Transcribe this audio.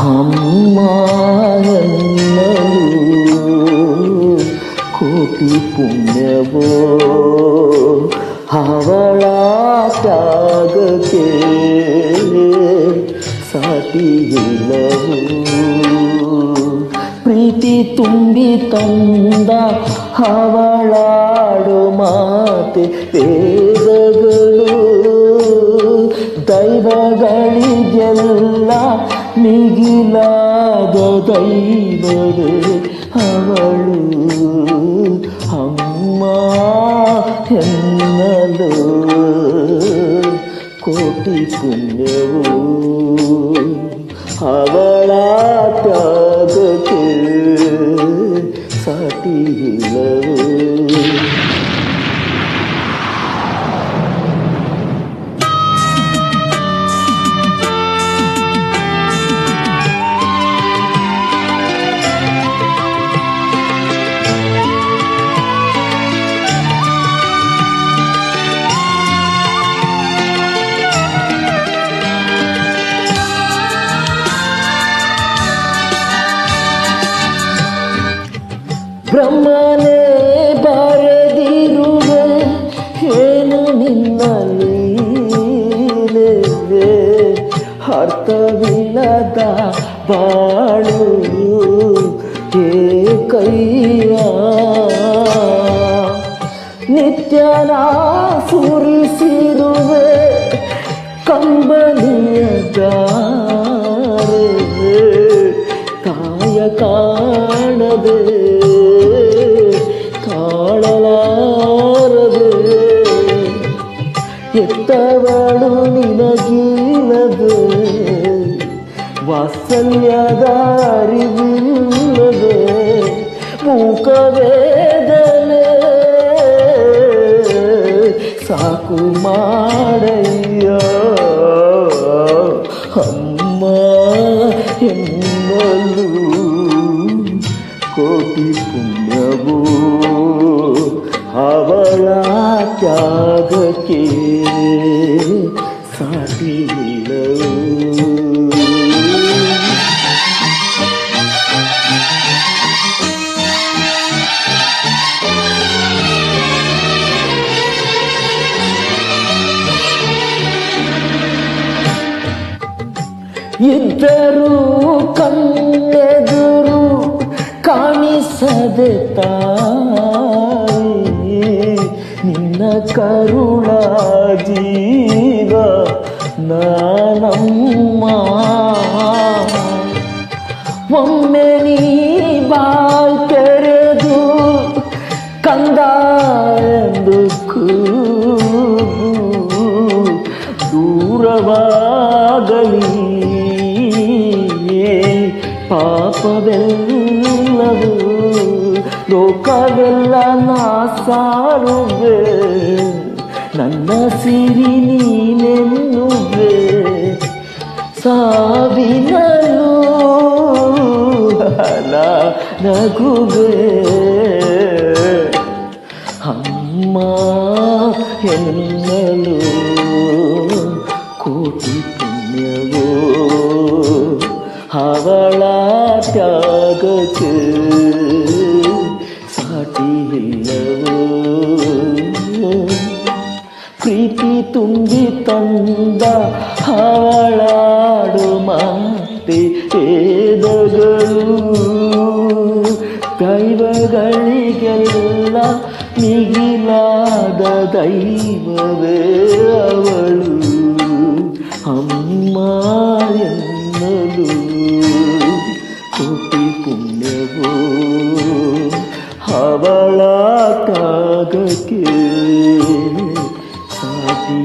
ಅಮ್ಮ ಎನ್ನಲು ಕೋಟಿ ಪುಣ್ಯವೋ, ಅವಳ ತ್ಯಾಗಕ್ಕೆ ಸಾಟಿಯಿಲ್ಲವು. ಪ್ರೀತಿ ತುಂಬಿ ತಂದ ಅವಳಾಡು ಮಾತೆ ವೇದಗಳು, ದೈವಗಳಿಗೆಲ್ಲ ಮಿಗಿಲಾದ ದೈವವೇ ಅವಳು. ಅಮ್ಮ ಎನ್ನಲು ಕೋಟಿ ಪುಣ್ಯವು, ಅವಳ ತ್ಯಾಗಕ್ಕೆ ಸಾಟಿಯಿಲ್ಲವು. ಬ್ರಹ್ಮನೇ ಬರೆದಿರುವೆ ಏನು ನಿನ್ನ ಲೀಲೆ, ಅರ್ಥವಿಲ್ಲದ ಬಾಳು ಏಕಯ್ಯ. ನಿತ್ಯನ ಸುರಿಸಿರುವೆ ಕಂಬನಿಯ ದಾರೆ, ಕಾಯ ಕಾಣದೆ ತಾಳಲಾರದೆ, ಎತ್ತವಳು ನಿನಗಿಲ್ಲದೆ, ವಾತ್ಸಲ್ಯದ ಅರಿವಿಲ್ಲದೆ, ಮೂಕವೇದನೆ ಸಾಕು ಮಾಡಯ್ಯ. ಅಮ್ಮ ಎನ್ನಲು ಕೋಟಿ ಪುಣ್ಯವೋ, ಅವಳ ತ್ಯಾಗಕ್ಕೆ ಸಾಟಿಯಿಲ್ಲವು. ಇದ್ದರೂ ಕಣ್ಣೆದುರು ಕಾಣಿಸದೆ ತಾಯಿ, ನಿನ್ನ ಕರುಳ ಜೀವ ನಾನಮ್ಮ. ಒಮ್ಮೆ ನೀ ಬಾಯ್ ತೆರೆದು ಕಂದ ಎಂದು ಕೂಗು, ದೂರವಾಗಲಿ ಪಾಪವೆಲ್ಲವೂ, ಲೋಕವೆಲ್ಲ ನಾ ಸಾರುವೆ, ನನ್ನ ಸಿರಿ ನೀನೆನ್ನುವೆ. ಸಾವಿನಲ್ಲೂ ನಗುವೆ. ಅಮ್ಮ ಎನ್ನಲು ಕೋಟಿ ಪುಣ್ಯವೋ, ಅವಳ ತ್ಯಾಗಕ್ಕೆ ಸಾಟಿಯಿಲ್ಲವೋ. ಪ್ರೀತಿ ತುಂಬಿ ತಂದ ಅವಳಾಡು ಮಾತೆ ವೇದಗಳು, ದೈವಗಳಿಗೆಲ್ಲ ಮಿಗಿಲಾದ ದೈವವೇ ಅವಳು. ಅಮ್ಮ ಎನ್ನಲು ಕೋಟಿ ಪುಣ್ಯವೋ, ಅವಳ ತ್ಯಾಗಕ್ಕೆ ಸಾಟಿ